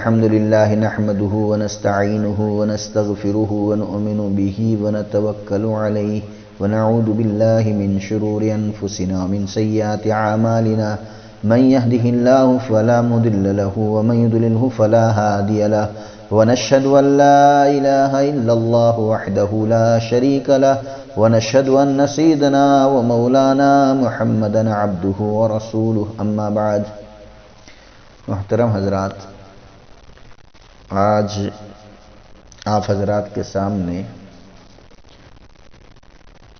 الحمد لله نحمده ونستعينه ونستغفره ونؤمن به ونتوكل عليه ونعوذ بالله من شرور أنفسنا ومن سيئات أعمالنا من يهده الله فلا مضل له ومن يضلله فلا هادي له ونشهد أن لا إله إلا الله وحده لا شريك له ونشهد أن سيدنا ومولانا محمدا عبده ورسوله أما بعد. محترم حضرات، آج آپ حضرات کے سامنے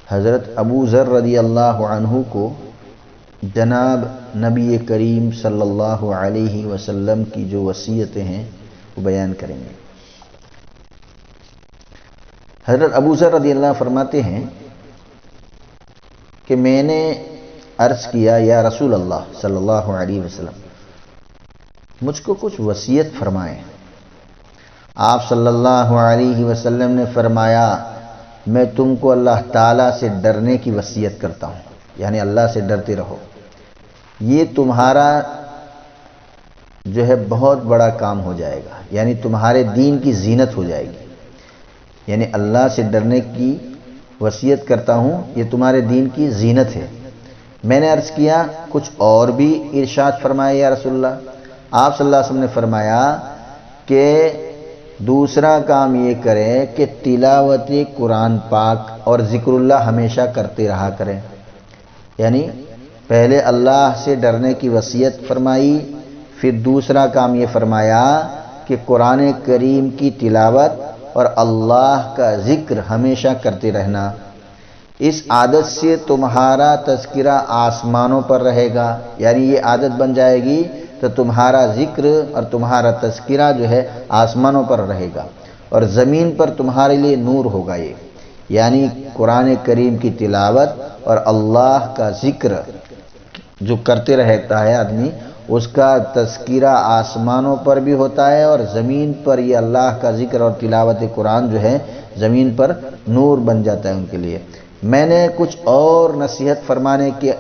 حضرت ابو ذر رضی اللہ عنہ کو جناب نبی کریم صلی اللہ علیہ وسلم کی جو وصیتیں ہیں وہ بیان کریں گے. حضرت ابو ذر رضی اللہ فرماتے ہیں کہ میں نے عرض کیا یا رسول اللہ صلی اللہ علیہ وسلم مجھ کو کچھ وصیت فرمائیں. آپ صلی اللہ علیہ وسلم نے فرمایا میں تم کو اللہ تعالیٰ سے ڈرنے کی وصیت کرتا ہوں، یعنی اللہ سے ڈرتے رہو. یہ تمہارا جو ہے بہت بڑا کام ہو جائے گا، یعنی تمہارے دین کی زینت ہو جائے گی. یعنی اللہ سے ڈرنے کی وصیت کرتا ہوں، یہ تمہارے دین کی زینت ہے. میں نے عرض کیا کچھ اور بھی ارشاد فرمایا یا رسول اللہ. آپ صلی اللہ علیہ وسلم نے فرمایا کہ دوسرا کام یہ کریں کہ تلاوت قرآن پاک اور ذکر اللہ ہمیشہ کرتے رہا کریں. یعنی پہلے اللہ سے ڈرنے کی وصیت فرمائی، پھر دوسرا کام یہ فرمایا کہ قرآن کریم کی تلاوت اور اللہ کا ذکر ہمیشہ کرتے رہنا. اس عادت سے تمہارا تذکرہ آسمانوں پر رہے گا، یعنی یہ عادت بن جائے گی تو تمہارا ذکر اور تمہارا تذکرہ جو ہے آسمانوں پر رہے گا اور زمین پر تمہارے لیے نور ہوگا. یہ یعنی قرآن کریم کی تلاوت اور اللہ کا ذکر جو کرتے رہتا ہے آدمی، اس کا تذکرہ آسمانوں پر بھی ہوتا ہے اور زمین پر یہ اللہ کا ذکر اور تلاوت قرآن جو ہے زمین پر نور بن جاتا ہے ان کے لیے. میں نے کچھ اور نصیحت فرمانے کی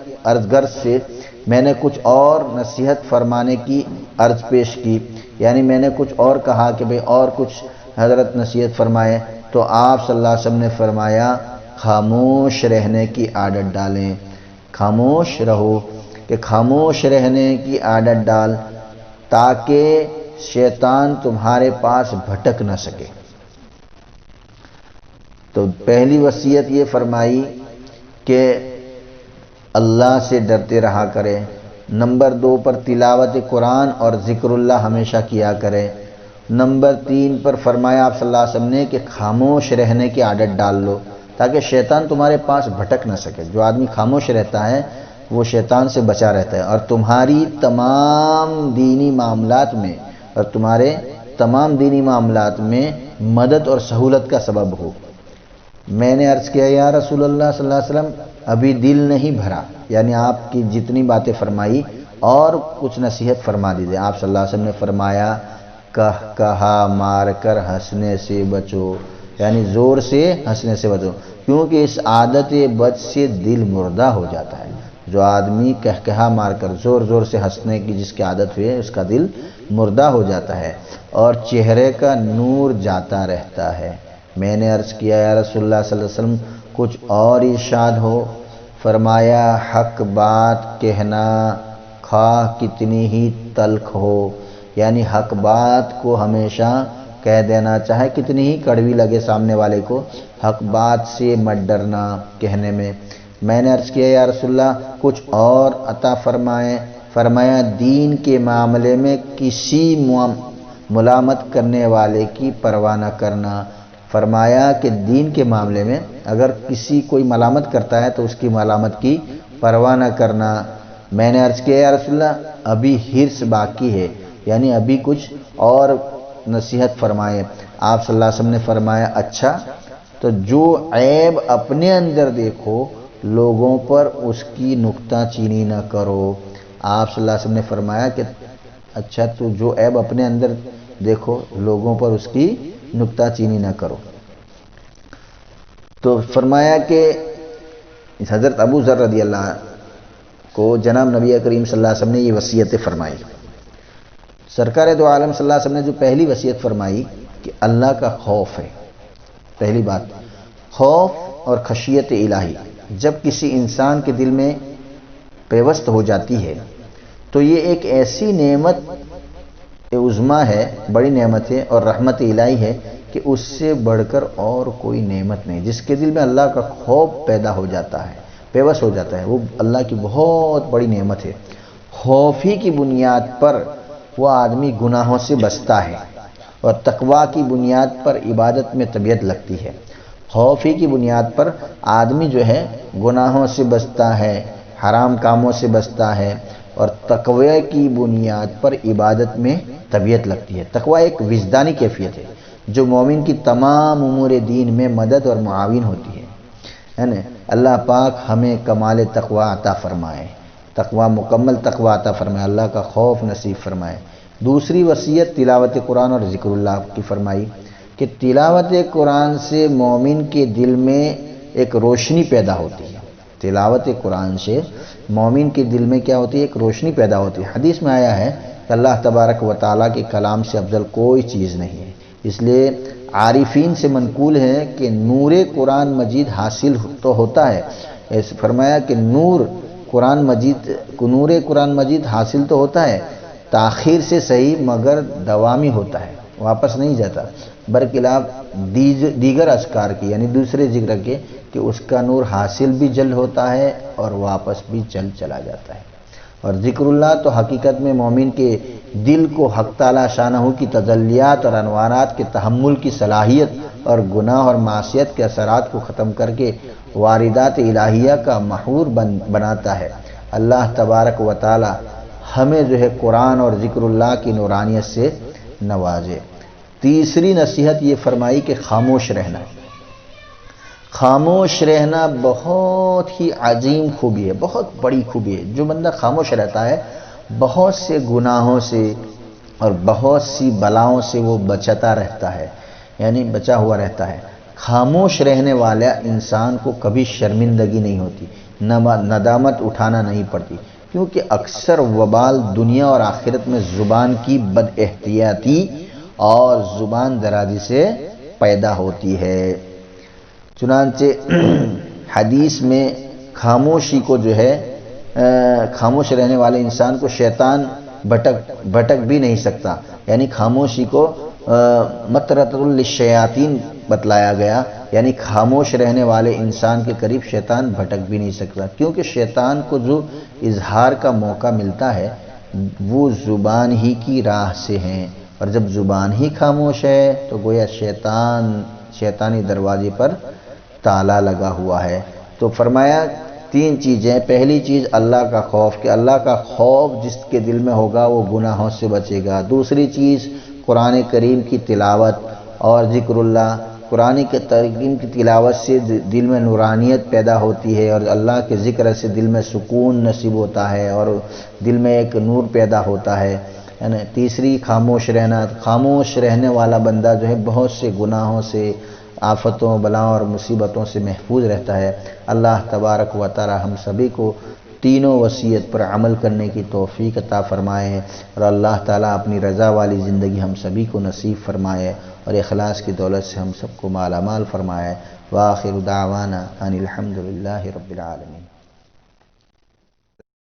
عرض پیش کی، یعنی میں نے کچھ اور کہا کہ بھئی اور کچھ حضرت نصیحت فرمائے، تو آپ صلی اللہ علیہ وسلم نے فرمایا خاموش رہنے کی عادت ڈالیں. خاموش رہو، کہ خاموش رہنے کی عادت ڈال تاکہ شیطان تمہارے پاس بھٹک نہ سکے. تو پہلی وصیت یہ فرمائی کہ اللہ سے ڈرتے رہا کرے. نمبر 2 پر تلاوت قرآن اور ذکر اللہ ہمیشہ کیا کرے. نمبر 3 پر فرمایا آپ صلی اللہ علیہ وسلم نے کہ خاموش رہنے کی عادت ڈال لو تاکہ شیطان تمہارے پاس بھٹک نہ سکے. جو آدمی خاموش رہتا ہے وہ شیطان سے بچا رہتا ہے اور تمہاری تمام دینی معاملات میں مدد اور سہولت کا سبب ہو. میں نے عرض کیا یا رسول اللہ صلی اللہ علیہ وسلم ابھی دل نہیں بھرا، یعنی آپ کی جتنی باتیں فرمائی اور کچھ نصیحت فرما دیجیے. آپ صلی اللہ علیہ وسلم نے فرمایا کہا مار کر ہنسنے سے بچو، یعنی زور سے ہنسنے سے بچو، کیونکہ اس عادت بد سے دل مردہ ہو جاتا ہے. جو آدمی کہا مار کر زور زور سے ہنسنے کی جس کی عادت ہوئی ہے اس کا دل مردہ ہو جاتا ہے اور چہرے کا نور جاتا رہتا ہے. میں نے عرض کیا یا رسول اللہ صلی اللہ علیہ وسلم کچھ اور ارشاد ہو. فرمایا حق بات کہنا خواہ کتنی ہی تلخ ہو، یعنی حق بات کو ہمیشہ کہہ دینا، چاہے کتنی ہی کڑوی لگے سامنے والے کو، حق بات سے مت ڈرنا کہنے میں. میں نے عرض کیا یا رسول اللہ کچھ اور عطا فرمائیں. فرمایا دین کے معاملے میں کسی ملامت کرنے والے کی پرواہ نہ کرنا. فرمایا کہ دین کے معاملے میں اگر کوئی ملامت کرتا ہے تو اس کی ملامت کی پرواہ نہ کرنا. میں نے عرض کیا یا رسول اللہ ابھی حرص باقی ہے، یعنی ابھی کچھ اور نصیحت فرمائے. آپ صلی اللہ علیہ وسلم نے فرمایا اچھا تو جو عیب اپنے اندر دیکھو لوگوں پر اس کی نکتہ چینی نہ کرو. آپ صلی اللہ علیہ وسلم نے فرمایا کہ اچھا تو جو عیب اپنے اندر دیکھو لوگوں پر اس کی نکتہ چینی نہ کرو. تو فرمایا کہ حضرت ابو ذر رضی اللہ کو جناب نبی کریم صلی اللہ علیہ وسلم نے یہ وصیتیں فرمائی. سرکار دو عالم صلی اللہ علیہ وسلم نے جو پہلی وصیت فرمائی کہ اللہ کا خوف ہے، پہلی بات خوف اور خشیت الہی جب کسی انسان کے دل میں پیوست ہو جاتی ہے تو یہ ایک ایسی نعمت عظمیٰ ہے، بڑی نعمت ہے اور رحمت الہی ہے کہ اس سے بڑھ کر اور کوئی نعمت نہیں۔ جس کے دل میں اللہ کا خوف پیدا ہو جاتا ہے، پیوست ہو جاتا ہے، وہ اللہ کی بہت بڑی نعمت ہے۔ خوف ہی کی بنیاد پر وہ آدمی گناہوں سے بچتا ہے اور تقویٰ کی بنیاد پر عبادت میں طبیعت لگتی ہے۔ خوف ہی کی بنیاد پر آدمی جو ہے گناہوں سے بچتا ہے، حرام کاموں سے بچتا ہے، اور تقوی کی بنیاد پر عبادت میں طبیعت لگتی ہے۔ تقوی ایک وجدانی کیفیت ہے جو مومن کی تمام امور دین میں مدد اور معاون ہوتی ہے نا۔ اللہ پاک ہمیں کمال تقوی عطا فرمائے، تقوی مکمل تقوی عطا فرمائے، اللہ کا خوف نصیب فرمائے۔ دوسری وصیت تلاوت قرآن اور ذکر اللہ کی فرمائی کہ تلاوت قرآن سے مومن کے دل میں ایک روشنی پیدا ہوتی ہے۔ تلاوت قرآن سے مومن کے دل میں کیا ہوتی ہے؟ ایک روشنی پیدا ہوتی ہے۔ حدیث میں آیا ہے کہ اللہ تبارک و تعالیٰ کے کلام سے افضل کوئی چیز نہیں ہے، اس لیے عارفین سے منقول ہے کہ نور قرآن مجید حاصل تو ہوتا ہے، ایسے فرمایا کہ نور قرآن مجید حاصل تو ہوتا ہے، تاخیر سے صحیح مگر دوامی ہوتا ہے، واپس نہیں جاتا، برخلاف دیگر اذکار کی یعنی دوسرے ذکر کے کہ اس کا نور حاصل بھی جلد ہوتا ہے اور واپس بھی جلد چلا جاتا ہے۔ اور ذکر اللہ تو حقیقت میں مومن کے دل کو حق تعالی شانہ کی تجلیات اور انوارات کے تحمل کی صلاحیت اور گناہ اور معصیت کے اثرات کو ختم کر کے واردات الہیہ کا محور بناتا ہے۔ اللہ تبارک و تعالی ہمیں جو ہے قرآن اور ذکر اللہ کی نورانیت سے نوازے۔ تیسری نصیحت یہ فرمائی کہ خاموش رہنا۔ خاموش رہنا بہت ہی عظیم خوبی ہے، بہت بڑی خوبی ہے۔ جو بندہ خاموش رہتا ہے بہت سے گناہوں سے اور بہت سی بلاؤں سے وہ بچتا رہتا ہے، یعنی بچا ہوا رہتا ہے۔ خاموش رہنے والا انسان کو کبھی شرمندگی نہیں ہوتی، ندامت اٹھانا نہیں پڑتی، کیونکہ اکثر وبال دنیا اور آخرت میں زبان کی بد احتیاطی اور زبان درازی سے پیدا ہوتی ہے۔ چنانچہ حدیث میں خاموشی کو جو ہے خاموش رہنے والے انسان کو شیطان بھٹک بھی نہیں سکتا، یعنی خاموشی کو مطرۃ للشیاطین بتلایا گیا، یعنی خاموش رہنے والے انسان کے قریب شیطان بھٹک بھی نہیں سکتا، کیونکہ شیطان کو جو اظہار کا موقع ملتا ہے وہ زبان ہی کی راہ سے ہیں، اور جب زبان ہی خاموش ہے تو گویا شیطانی دروازے پر تالا لگا ہوا ہے۔ تو فرمایا تین چیزیں، پہلی چیز اللہ کا خوف، کہ اللہ کا خوف جس کے دل میں ہوگا وہ گناہوں سے بچے گا۔ دوسری چیز قرآن کریم کی تلاوت اور ذکر اللہ، قرآن کریم کی تلاوت سے دل میں نورانیت پیدا ہوتی ہے اور اللہ کے ذکر سے دل میں سکون نصیب ہوتا ہے اور دل میں ایک نور پیدا ہوتا ہے۔ تیسری خاموش رہنا، خاموش رہنے والا بندہ جو ہے بہت سے گناہوں سے، آفتوں، بلاؤں اور مصیبتوں سے محفوظ رہتا ہے۔ اللہ تبارک و تعالی ہم سبھی کو تینوں وصیت پر عمل کرنے کی توفیق عطا فرمائے اور اللہ تعالیٰ اپنی رضا والی زندگی ہم سبھی کو نصیب فرمائے اور اخلاص کی دولت سے ہم سب کو مالا مال فرمائے۔ وآخر دعوانا ان الحمد للہ رب العالمین۔